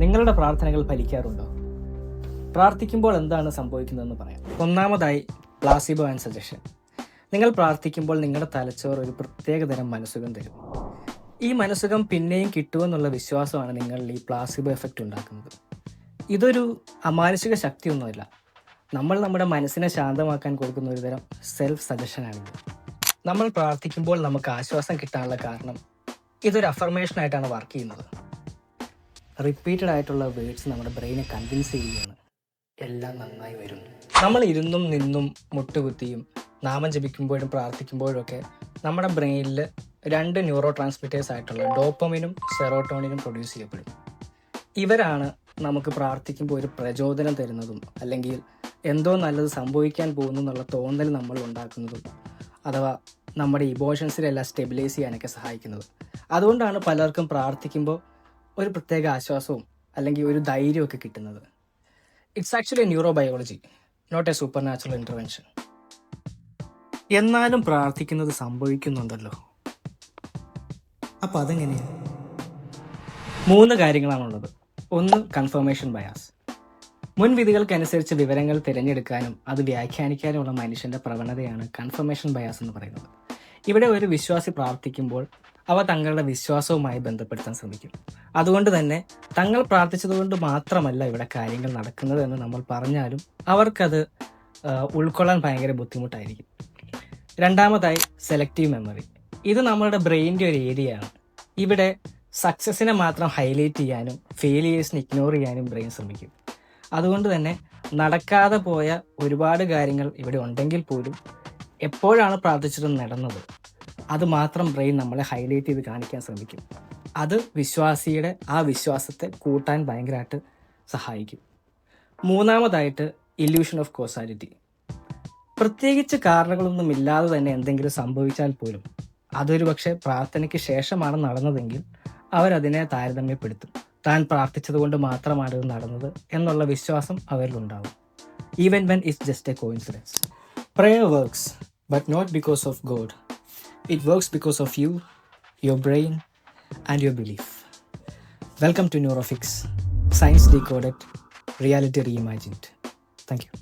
നിങ്ങളുടെ പ്രാർത്ഥനകൾ ഫലിക്കാറുണ്ടോ? പ്രാർത്ഥിക്കുമ്പോൾ എന്താണ് സംഭവിക്കുന്നതെന്ന് പറയാം. ഒന്നാമതായി പ്ലാസിബോ ആൻഡ് സജഷൻ. നിങ്ങൾ പ്രാർത്ഥിക്കുമ്പോൾ നിങ്ങളുടെ തലച്ചോറ് ഒരു പ്രത്യേകതരം മനസ്സുഖം തരും. ഈ മനസ്സുഖം പിന്നെയും കിട്ടുമെന്നുള്ള വിശ്വാസമാണ് നിങ്ങളിൽ ഈ പ്ലാസിബോ എഫക്റ്റ് ഉണ്ടാക്കുന്നത്. ഇതൊരു അമാനുഷിക ശക്തിയൊന്നുമല്ല. നമ്മൾ നമ്മുടെ മനസ്സിനെ ശാന്തമാക്കാൻ കൊടുക്കുന്ന ഒരു തരം സെൽഫ് സജഷനാണിത്. നമ്മൾ പ്രാർത്ഥിക്കുമ്പോൾ നമുക്ക് ആശ്വാസം കിട്ടാനുള്ള കാരണം ഇതൊരു അഫർമേഷനായിട്ടാണ് വർക്ക് ചെയ്യുന്നത്. റിപ്പീറ്റഡ് ആയിട്ടുള്ള വേർഡ്സ് നമ്മുടെ ബ്രെയിനെ കൺവിൻസ് ചെയ്യുകയാണ് എല്ലാം നന്നായി വരുന്നു. നമ്മൾ ഇരുന്നും നിന്നും മുട്ടുകുത്തിയും നാമം ജപിക്കുമ്പോഴും പ്രാർത്ഥിക്കുമ്പോഴും ഒക്കെ നമ്മുടെ ബ്രെയിനിൽ 2 ന്യൂറോ ട്രാൻസ്മിറ്റേഴ്സ് ആയിട്ടുള്ള ഡോപ്പമിനും സെറോട്ടോണിനും പ്രൊഡ്യൂസ് ചെയ്യപ്പെടും. ഇവരാണ് നമുക്ക് പ്രാർത്ഥിക്കുമ്പോൾ ഒരു പ്രചോദനം തരുന്നതും അല്ലെങ്കിൽ എന്തോ നല്ലത് സംഭവിക്കാൻ പോകുന്നു എന്നുള്ള തോന്നൽ നമ്മൾ ഉണ്ടാക്കുന്നതും അഥവാ നമ്മുടെ ഇമോഷൻസിനെല്ലാം സ്റ്റെബിലൈസ് ചെയ്യാനൊക്കെ സഹായിക്കുന്നത്. അതുകൊണ്ടാണ് പലർക്കും പ്രാർത്ഥിക്കുമ്പോൾ ഒരു പ്രത്യേക ആശ്വാസവും അല്ലെങ്കിൽ ഒരു ധൈര്യമൊക്കെ കിട്ടുന്നത്. It's actually neurobiology, not a supernatural intervention. എന്നാലും പ്രാർത്ഥിക്കുന്നത് സംഭവിക്കുന്നുണ്ടല്ലോ. അപ്പം അതെങ്ങനെയാണ്? 3 കാര്യങ്ങളാണുള്ളത്. 1, കൺഫർമേഷൻ ബയാസ്. മുൻവിധികൾക്കനുസരിച്ച് വിവരങ്ങൾ തിരഞ്ഞെടുക്കാനും അത് വ്യാഖ്യാനിക്കാനുമുള്ള മനുഷ്യൻ്റെ പ്രവണതയാണ് കൺഫർമേഷൻ ബയാസ് എന്ന് പറയുന്നത്. ഇവിടെ ഒരു വിശ്വാസി പ്രാർത്ഥിക്കുമ്പോൾ അവ തങ്ങളുടെ വിശ്വാസവുമായി ബന്ധപ്പെടുത്താൻ ശ്രമിക്കും. അതുകൊണ്ട് തന്നെ തങ്ങൾ പ്രാർത്ഥിച്ചതുകൊണ്ട് മാത്രമല്ല ഇവിടെ കാര്യങ്ങൾ നടക്കുന്നത് എന്ന് നമ്മൾ പറഞ്ഞാലും അവർക്കത് ഉൾക്കൊള്ളാൻ ഭയങ്കര ബുദ്ധിമുട്ടായിരിക്കും. രണ്ടാമതായി സെലക്റ്റീവ് മെമ്മറി. ഇത് നമ്മളുടെ ബ്രെയിനിൻ്റെ ഒരു ഏരിയയാണ്. ഇവിടെ സക്സസിനെ മാത്രം ഹൈലൈറ്റ് ചെയ്യാനും ഫെയിലിയേഴ്സിനെ ഇഗ്നോർ ചെയ്യാനും ബ്രെയിൻ ശ്രമിക്കും. അതുകൊണ്ട് തന്നെ നടക്കാതെ പോയ ഒരുപാട് കാര്യങ്ങൾ ഇവിടെ ഉണ്ടെങ്കിൽ പോലും എപ്പോഴാണ് പ്രാർത്ഥിച്ചിട്ട് നടന്നത് അത് മാത്രം ബ്രെയിൻ നമ്മളെ ഹൈലൈറ്റ് ചെയ്ത് കാണിക്കാൻ ശ്രമിക്കും. അത് വിശ്വാസിയുടെ ആ വിശ്വാസത്തെ കൂട്ടാൻ ഭയങ്കരമായിട്ട് സഹായിക്കും. മൂന്നാമതായിട്ട് ഇല്യൂഷൻ ഓഫ് കോസാലിറ്റി. പ്രത്യേകിച്ച് കാരണങ്ങളൊന്നും ഇല്ലാതെ തന്നെ എന്തെങ്കിലും സംഭവിച്ചാൽ പോലും അതൊരു പക്ഷേ പ്രാർത്ഥനയ്ക്ക് ശേഷമാണ് നടന്നതെങ്കിൽ അവരതിനെ താരതമ്യപ്പെടുത്തും. താൻ പ്രാർത്ഥിച്ചതുകൊണ്ട് മാത്രമാണ് ഇത് നടന്നത് എന്നുള്ള വിശ്വാസം അവരിലുണ്ടാവും. Even when it's just a coincidence. Prayer works, but not because of God. It works because of you, your brain, and your belief. Welcome to Neurofix, Science Decoded, Reality Reimagined. Thank you.